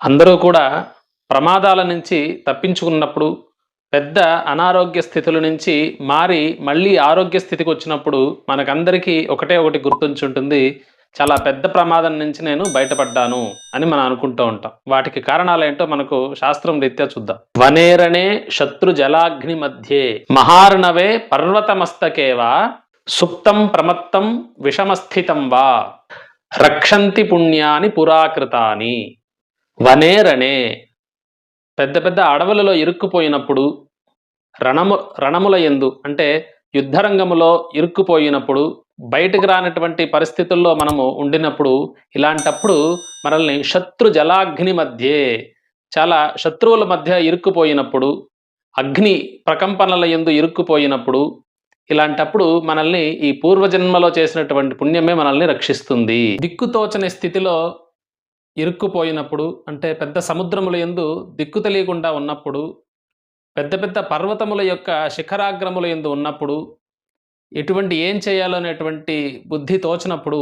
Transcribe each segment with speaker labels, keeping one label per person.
Speaker 1: అందరూ కూడా ప్రమాదాల నుంచి తప్పించుకున్నప్పుడు, పెద్ద అనారోగ్య స్థితుల నుంచి మారి మళ్ళీ ఆరోగ్య స్థితికి వచ్చినప్పుడు మనకందరికీ ఒకటే ఒకటి గుర్తుంచుంటుంది. చాలా పెద్ద ప్రమాదం నుంచి నేను బయటపడ్డాను అని మనం అనుకుంటూ ఉంటాం. వాటికి కారణాలేంటో మనకు శాస్త్రం రీత్యా చూద్దాం. వనేరణే శత్రు జలాగ్ని మధ్యే మహార్ణవే పర్వతమస్తకేవా సుప్తం ప్రమత్తం విషమస్థితం వా రక్షంతి పుణ్యాని పురాకృతాని. వనేరణే పెద్ద పెద్ద అడవులలో ఇరుక్కుపోయినప్పుడు, రణముల యందు అంటే యుద్ధరంగములో ఇరుక్కుపోయినప్పుడు, బయటకు రానటువంటి పరిస్థితుల్లో మనము ఉండినప్పుడు, ఇలాంటప్పుడు మనల్ని శత్రు జలాగ్ని మధ్యే చాలా శత్రువుల మధ్య ఇరుక్కుపోయినప్పుడు, అగ్ని ప్రకంపనల యందు ఇరుక్కుపోయినప్పుడు, ఇలాంటప్పుడు మనల్ని ఈ పూర్వజన్మలో చేసినటువంటి పుణ్యమే మనల్ని రక్షిస్తుంది. దిక్కుతోచని స్థితిలో ఇరుక్కుపోయినప్పుడు, అంటే పెద్ద సముద్రముల యందు దిక్కు తెలియకుండా ఉన్నప్పుడు, పెద్ద పెద్ద పర్వతముల యొక్క శిఖరాగ్రముల యందు ఉన్నప్పుడు, ఏం చేయాలో అనేటువంటి బుద్ధి తోచినప్పుడు,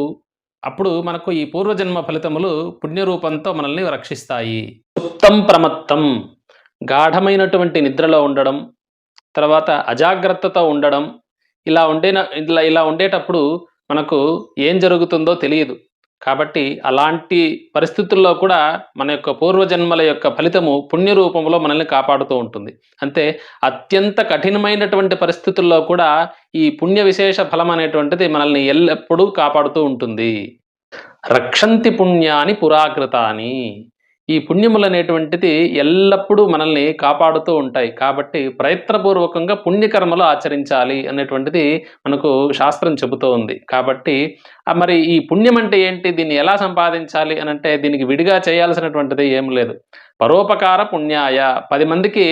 Speaker 1: అప్పుడు మనకు ఈ పూర్వజన్మ ఫలితములు పుణ్యరూపంతో మనల్ని రక్షిస్తాయి. సుప్తం ప్రమత్తం గాఢమైనటువంటి నిద్రలో ఉండడం, తర్వాత అజాగ్రత్తతో ఉండడం, ఇలా ఉండేటప్పుడు మనకు ఏం జరుగుతుందో తెలియదు. కాబట్టి అలాంటి పరిస్థితుల్లో కూడా మన యొక్క పూర్వజన్మల యొక్క ఫలితము పుణ్యరూపంలో మనల్ని కాపాడుతూ ఉంటుంది. అంతే అత్యంత కఠినమైనటువంటి పరిస్థితుల్లో కూడా ఈ పుణ్య విశేష ఫలం అనేటువంటిది మనల్ని ఎల్లప్పుడూ కాపాడుతూ ఉంటుంది. రక్షంతి పుణ్యాని పురాకృతాని. ఈ పుణ్యములు అనేటువంటిది ఎల్లప్పుడూ మనల్ని కాపాడుతూ ఉంటాయి. కాబట్టి ప్రయత్నపూర్వకంగా పుణ్యకర్మలు ఆచరించాలి అనేటువంటిది మనకు శాస్త్రం చెబుతూ ఉంది. కాబట్టి మరి ఈ పుణ్యం అంటే ఏంటి, దీన్ని ఎలా సంపాదించాలి అని అంటే దీనికి విడిగా చేయాల్సినటువంటిది ఏం లేదు. పరోపకార పుణ్యాయ, 10 మందికి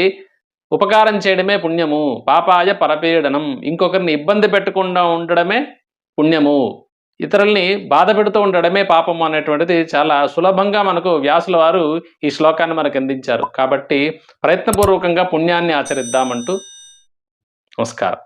Speaker 1: ఉపకారం చేయడమే పుణ్యము. పాపాయ పరపీడనం, ఇంకొకరిని ఇబ్బంది పెట్టకుండా ఉండడమే పుణ్యము. ఇతరుల్ని బాధ పెడుతూ ఉండడమే పాపము అనేటువంటిది చాలా సులభంగా మనకు వ్యాసుల వారు ఈ శ్లోకాన్ని మనకు అందించారు. కాబట్టి ప్రయత్నపూర్వకంగా పుణ్యాన్ని ఆచరిద్దామంటూ నమస్కారం.